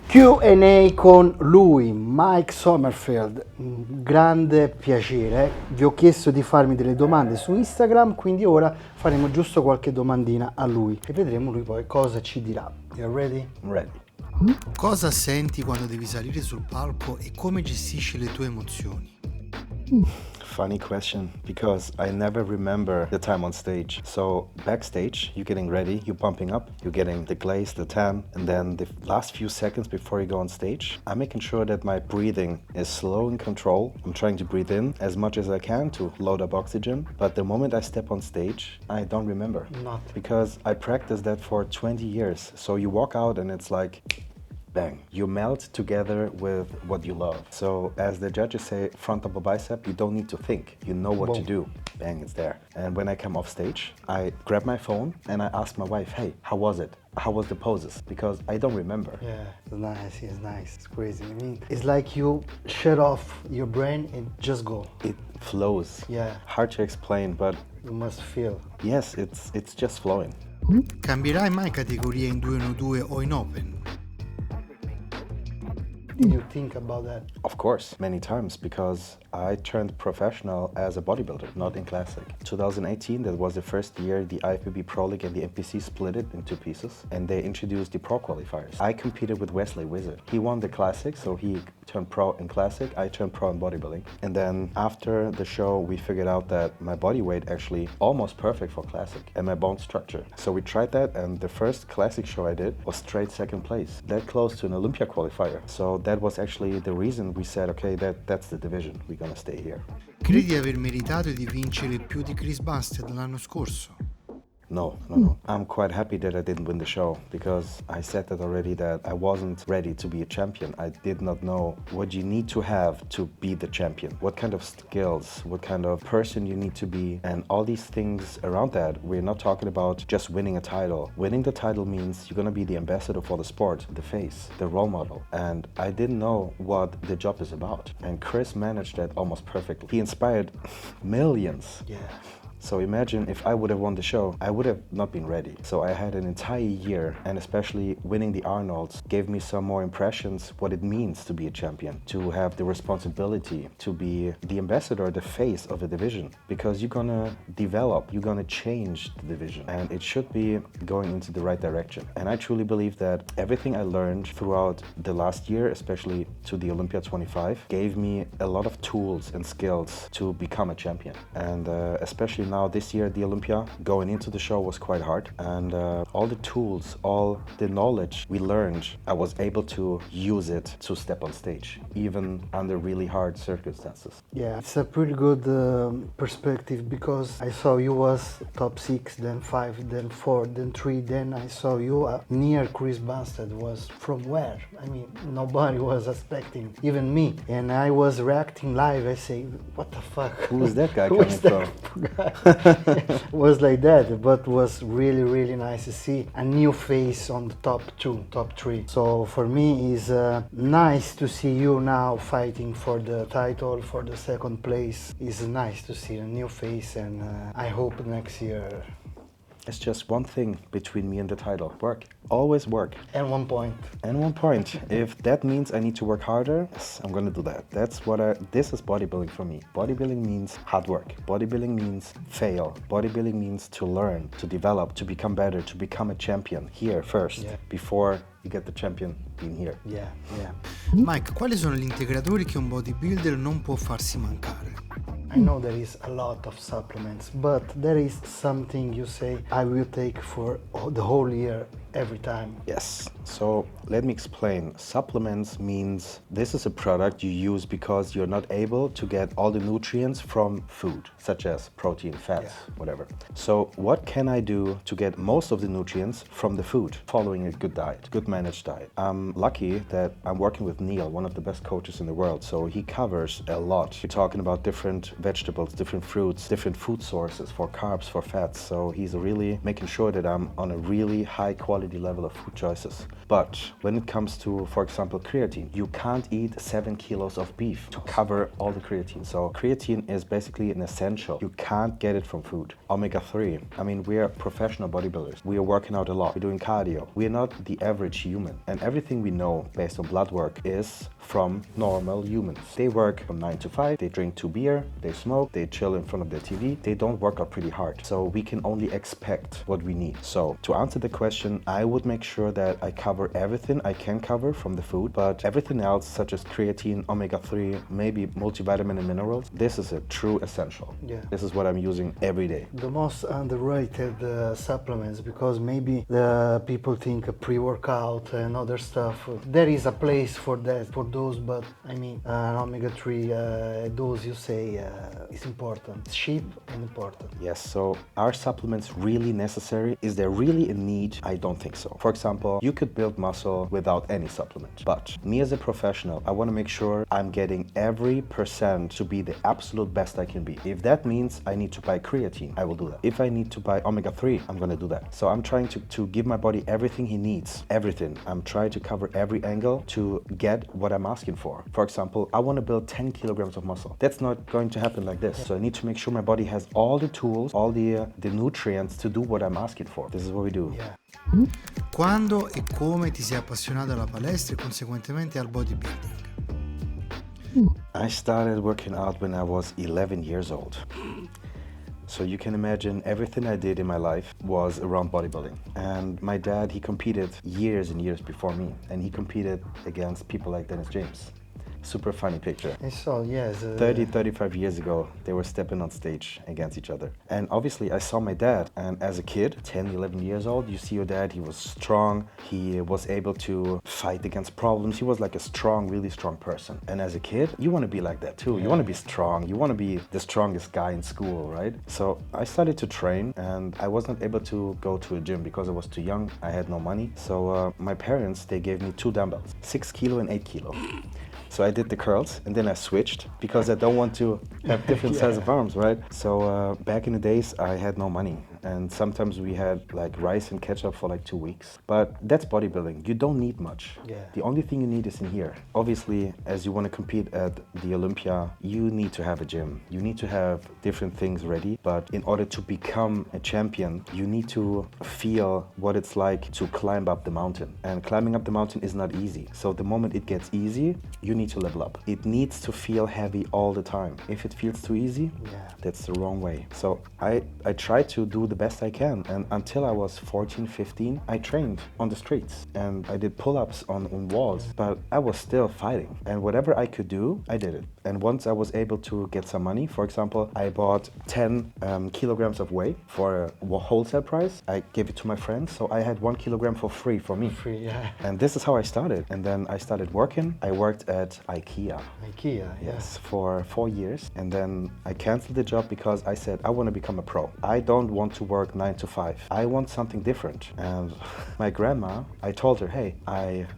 Q&A con lui, Mike Sommerfeld, grande piacere. Vi ho chiesto di farmi delle domande su Instagram, quindi ora faremo giusto qualche domandina a lui e vedremo lui poi cosa ci dirà. You ready? I'm ready. Cosa senti quando devi salire sul palco e come gestisci le tue emozioni? Funny question, because I never remember the time on stage. So backstage, you're getting ready, you're pumping up, you're getting the glaze, the tan, and then the last few seconds before you go on stage, I'm making sure that my breathing is slow and control. I'm trying to breathe in as much as I can to load up oxygen. But the moment I step on stage, I don't remember. Nothing. Because I practiced that for 20 years. So you walk out and it's like, bang, you melt together with what you love. So as the judges say, front double bicep, you don't need to think. You know what to Boom. do. Bang, it's there. And when I come off stage, I grab my phone and I ask my wife, hey, how was it? How was the poses? Because I don't remember. Yeah, it's nice, it's crazy. I mean, it's like you shut off your brain and just go. It flows. Yeah. Hard to explain, but You must feel. yes, it's just flowing. Cambierai mai categoria in 212 o in open? Did you think about that? Of course, many times, because I turned professional as a bodybuilder, not in classic. 2018, that was the first year the IFBB Pro League and the NPC split it in two pieces, and they introduced the pro qualifiers. I competed with Wesley Wizard. He won the classic, so he turned pro in classic, I turned pro in bodybuilding. And then after the show, we figured out that my body weight actually almost perfect for classic and my bone structure. So we tried that, and the first classic show I did was straight second place, that close to an Olympia qualifier. So that was actually the reason we said, okay, that's the division, we're gonna stay here. Credi di aver meritato di vincere più di Chris Bumstead l'anno scorso? No. I'm quite happy that I didn't win the show, because I said that already, that I wasn't ready to be a champion. I did not know what you need to have to be the champion, what kind of skills, what kind of person you need to be, and all these things around that. We're not talking about just winning a title. Winning the title means you're gonna be the ambassador for the sport, the face, the role model. And I didn't know what the job is about. And Chris managed that almost perfectly. He inspired millions. Yeah. So imagine if I would have won the show, I would have not been ready. So I had an entire year, and especially winning the Arnolds gave me some more impressions what it means to be a champion, to have the responsibility to be the ambassador, the face of a division, because you're gonna develop, you're gonna change the division, and it should be going into the right direction. And I truly believe that everything I learned throughout the last year, especially to the Olympia 25, gave me a lot of tools and skills to become a champion. And especially now this year, the Olympia, going into the show was quite hard, and all the tools, all the knowledge we learned, I was able to use it to step on stage, even under really hard circumstances. Yeah, it's a pretty good perspective, because I saw you was top 6, then 5, then 4, then 3, then I saw you near Chris Bumstead. Was from where? I mean, nobody was expecting, even me. And I was reacting live. I say, what the fuck? Who is that guy Who coming is that from? guy? Was like that, but was really nice to see a new face on the top 2, top 3. So for me is nice to see you now fighting for the title, for the second place. It's nice to see a new face, and I hope next year. It's just one thing between me and the title: work. Always work. And 1 point. And 1 point. If that means I need to work harder, yes, I'm gonna do that. This is bodybuilding for me. Bodybuilding means hard work. Bodybuilding means fail. Bodybuilding means to learn, to develop, to become better, to become a champion here first, Yeah. before you get the champion being here. Yeah. Mike, quali sono gli integratori che un bodybuilder non può farsi mancare? I know there is a lot of supplements, but there is something you say I will take for the whole year, every time. Yes. So let me explain. Supplements means this is a product you use because you're not able to get all the nutrients from food, such as protein, fats, whatever. So what can I do to get most of the nutrients from the food? Following a good diet, good managed diet. I'm lucky that I'm working with Neil, one of the best coaches in the world. So he covers a lot. We're talking about different vegetables, different fruits, different food sources for carbs, for fats. So he's really making sure that I'm on a really high quality quality level of food choices. But when it comes to, for example, creatine, you can't eat 7 kilos of beef to cover all the creatine. So creatine is basically an essential. You can't get it from food. Omega-3, I mean, we are professional bodybuilders. We are working out a lot. We're doing cardio. We are not the average human. And everything we know based on blood work is from normal humans. They work from 9 to 5, they drink 2 beer, they smoke, they chill in front of their TV. They don't work out pretty hard. So we can only expect what we need. So to answer the question, I would make sure that I cover everything I can cover from the food, but everything else such as creatine, omega-3, maybe multivitamin and minerals, this is a true essential. Yeah. This is what I'm using every day. The most underrated supplements, because maybe the people think a pre-workout and other stuff. There is a place for that, for those, but I mean, omega-3 dose you say is important. It's cheap and important. Yes, so are supplements really necessary? Is there really a need? I don't think so. For example, you could build muscle without any supplement, but me as a professional, I want to make sure I'm getting every percent to be the absolute best I can be. If that means I need to buy creatine, I will do that. If I need to buy omega-3, I'm going to do that. So I'm trying to give my body everything he needs, everything. I'm trying to cover every angle to get what I'm asking for. For example, I want to build 10 kilograms of muscle. That's not going to happen like this. So I need to make sure my body has all the tools, all the nutrients to do what I'm asking for. This is what we do. Yeah. Quando e come ti sei appassionato alla palestra e conseguentemente al bodybuilding? I started working out when I was 11 years old. So you can imagine everything I did in my life was around bodybuilding. And my dad, he competed years and years before me. And he competed against people like Dennis James. Super funny picture. I saw, yes. 35 years ago, they were stepping on stage against each other. And obviously I saw my dad, and as a kid, 10, 11 years old, you see your dad, he was strong, he was able to fight against problems, he was like a strong, really strong person. And as a kid, you want to be like that too. You want to be strong, you want to be the strongest guy in school, right? So I started to train, and I was not able to go to a gym because I was too young, I had no money. So my parents, they gave me 2 dumbbells, 6 kilo and 8 kilo. So I did the curls, and then I switched because I don't want to have different size of arms, right? So back in the days, I had no money. And sometimes we had like rice and ketchup for like 2 weeks. But that's bodybuilding. You don't need much. Yeah. The only thing you need is in here. Obviously, as you want to compete at the Olympia, you need to have a gym. You need to have different things ready. But in order to become a champion, you need to feel what it's like to climb up the mountain. And climbing up the mountain is not easy. So the moment it gets easy, you need to level up. It needs to feel heavy all the time. If it feels too easy, that's the wrong way. So I try to do the best I can, and until I was 14, 15, I trained on the streets and I did pull-ups on walls, but I was still fighting, and whatever I could do, I did it. And once I was able to get some money, for example, I bought 10 kilograms of whey for a wholesale price. I gave it to my friends, so I had 1 kilogram for free for me. Free, yeah. And this is how I started. And then I started working. I worked at IKEA. IKEA, yeah. Yes, for 4 years. And then I canceled the job because I said, I want to become a pro. I don't want to work 9 to 5. I want something different. And my grandma, I told her, hey,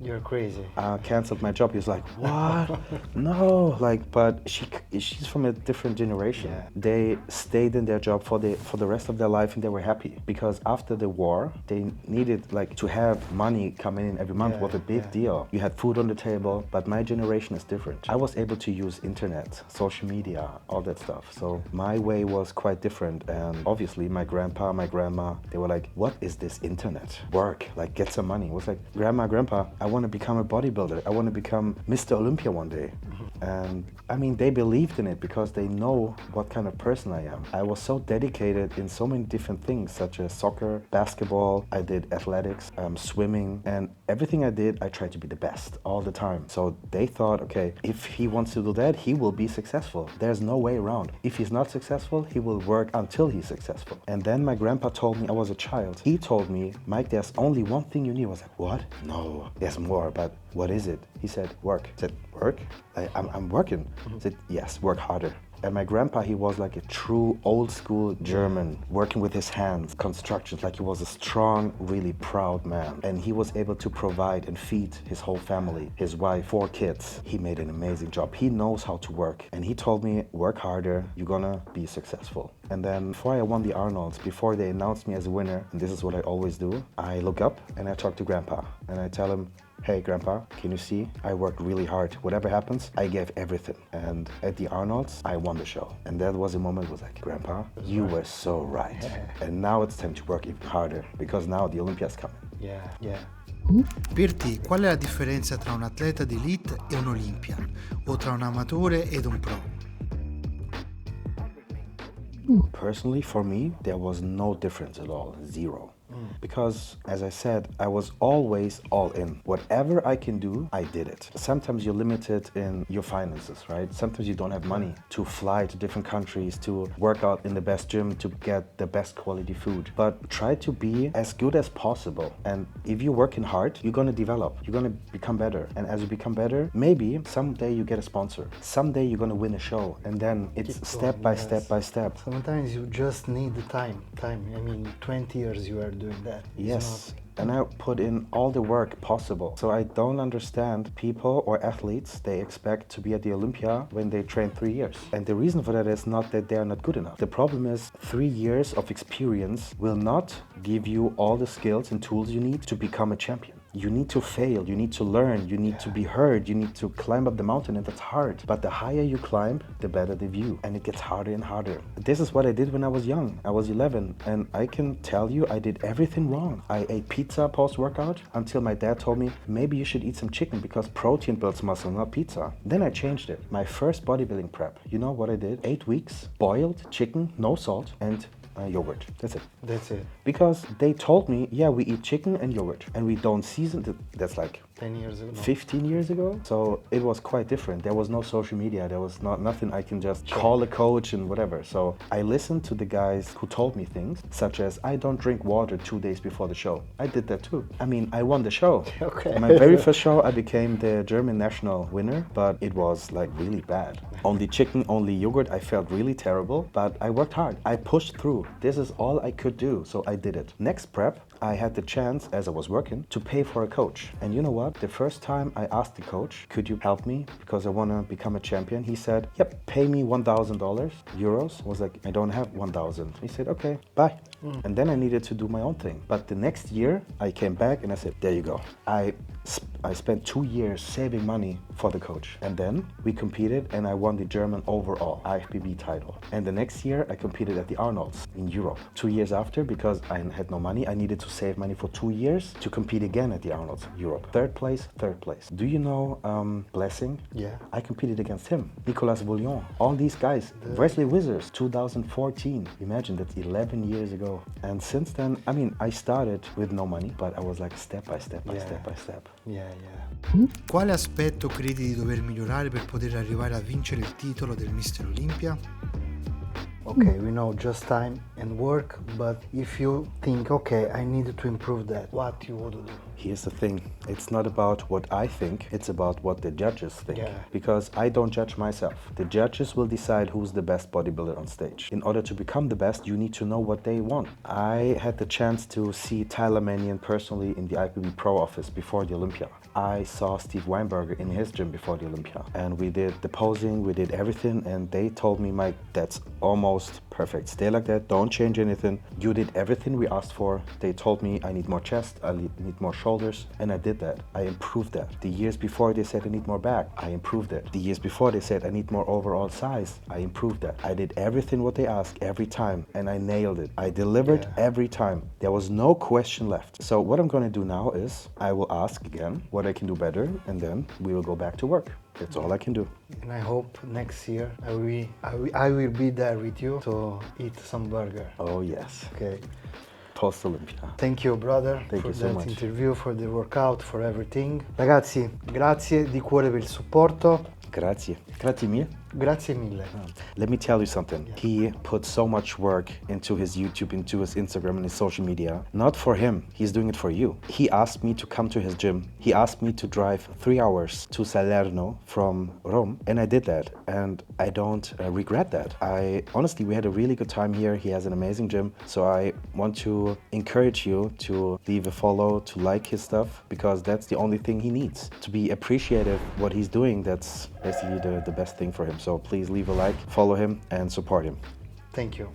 You're crazy. canceled my job. He was like, what? No, but she's from a different generation. Yeah. They stayed in their job for the rest of their life, and they were happy because after the war, they needed to have money coming in every month. Was a big deal. You had food on the table, but my generation is different. I was able to use internet, social media, all that stuff. So my way was quite different, and obviously my grandpa, my grandma, they were like, what is this internet? Work, get some money. It was like, grandma, grandpa, I want to become a bodybuilder. I want to become Mr. Olympia one day. And I mean, they believed in it because they know what kind of person I am. I was so dedicated in so many different things, such as soccer, basketball, I did athletics, swimming, and everything I did, I tried to be the best all the time. So they thought, okay, if he wants to do that, he will be successful. There's no way around. If he's not successful, he will work until he's successful. And then my grandpa told me, I was a child, he told me, Mike, there's only one thing you need. I was like, what? No, there's more, but what is it? He said, work. I said, work? I'm working. I said, yes, work harder. And my grandpa, he was like a true old school German, working with his hands, constructions, like he was a strong, really proud man. And he was able to provide and feed his whole family, his wife, 4 kids. He made an amazing job. He knows how to work. And he told me, work harder, you're gonna be successful. And then before I won the Arnolds, before they announced me as a winner, and this is what I always do, I look up and I talk to Grandpa and I tell him, hey Grandpa, can you see? I worked really hard. Whatever happens, I gave everything. And at the Arnolds, I won the show. And that was a moment, was like, Grandpa, you were so right. And now it's time to work even harder because now the Olympia's coming. Yeah, yeah. Per te, qual è la differenza tra un atleta d'elite e un Olympian? O tra un amatore ed un pro? Personally, for me, there was no difference at all, zero. Because, as I said, I was always all in. Whatever I can do, I did it. Sometimes you're limited in your finances, right? Sometimes you don't have money to fly to different countries, to work out in the best gym, to get the best quality food. But try to be as good as possible. And if you're working hard, you're gonna develop. You're gonna become better. And as you become better, maybe someday you get a sponsor. Someday you're gonna win a show. And then it's Keep step going, by yes. step by step. Sometimes you just need the time. I mean, 20 years you are doing that. It's Yes, and I put in all the work possible. So I don't understand people or athletes, they expect to be at the Olympia when they train 3 years. And the reason for that is not that they're not good enough. The problem is 3 years of experience will not give you all the skills and tools you need to become a champion. You need to fail, you need to learn, you need to be heard, you need to climb up the mountain, and that's hard. But the higher you climb, the better the view, and it gets harder and harder. This is what I did when I was young. I was 11, and I can tell you I did everything wrong. I ate pizza post-workout until my dad told me, maybe you should eat some chicken because protein builds muscle, not pizza. Then I changed it. My first bodybuilding prep, you know what I did? 8 weeks, boiled chicken, no salt, and yogurt. That's it. That's it. Because they told me, yeah, we eat chicken and yogurt and we don't season it. That's like 10 years ago. 15 years ago. So it was quite different. There was no social media. There was nothing I can just call a coach and whatever. So I listened to the guys who told me things such as I don't drink water 2 days before the show. I did that too. I mean, I won the show. Okay. My very first show, I became the German national winner, but it was like really bad. Only chicken, only yogurt. I felt really terrible, but I worked hard. I pushed through. This is all I could do. So I did it. Next prep, I had the chance, as I was working, to pay for a coach. And you know what? The first time I asked the coach, could you help me because I want to become a champion? He said, yep, pay me $1,000 euros. I was like, I don't have 1,000. He said, okay, bye. And then I needed to do my own thing. But the next year, I came back and I said, there you go. I spent 2 years saving money for the coach. And then we competed and I won the German overall IFBB title. And the next year, I competed at the Arnolds in Europe. 2 years after, because I had no money, I needed to save money for 2 years to compete again at the Arnolds Europe. Third place. Do you know Blessing? Yeah. I competed against him. Nicolas Bouillon. All these guys. Wesley Wizards, 2014. Imagine, that's 11 years ago. And since then, I mean, I started with no money, but I was like step by step. Yeah, yeah. Quale aspetto credi di dover migliorare per poter arrivare a vincere il titolo del Mister Olympia? Okay, we know just time and work, but if you think, okay, I need to improve that, what you would do? Here's the thing, it's not about what I think, it's about what the judges think. Yeah. Because I don't judge myself. The judges will decide who's the best bodybuilder on stage. In order to become the best, you need to know what they want. I had the chance to see Tyler Mannion personally in the IFBB Pro office before the Olympia. I saw Steve Weinberger in his gym before the Olympia. And we did the posing, we did everything, and they told me, Mike, that's almost perfect. Stay like that, don't change anything. You did everything we asked for. They told me I need more chest, I need more shoulders, and I did that. I improved that. The years before they said I need more back, I improved it. The years before they said I need more overall size, I improved that. I did everything what they asked every time, and I nailed it. I delivered every time. There was no question left. So what I'm gonna do now is I will ask again what I can do better, and then we will go back to work. That's all I can do. And I hope next year I will be there with you to eat some burger. Oh yes. Okay. Post Olympia. Thank you, brother, Thank for you so that much. interview, for the workout, for everything. Ragazzi, grazie di cuore per il supporto. Grazie. Grazie mille. Grazie mille. Let me tell you something. He put so much work into his YouTube, into his Instagram and his social media. Not for him, he's doing it for you. He asked me to come to his gym. He asked me to drive 3 hours to Salerno from Rome, and I did that. And I don't regret that. Honestly, we had a really good time here. He has an amazing gym. So I want to encourage you to leave a follow, to like his stuff, because that's the only thing he needs. To be appreciative what he's doing, that's basically the best thing for him. So please leave a like, follow him, and support him. Thank you.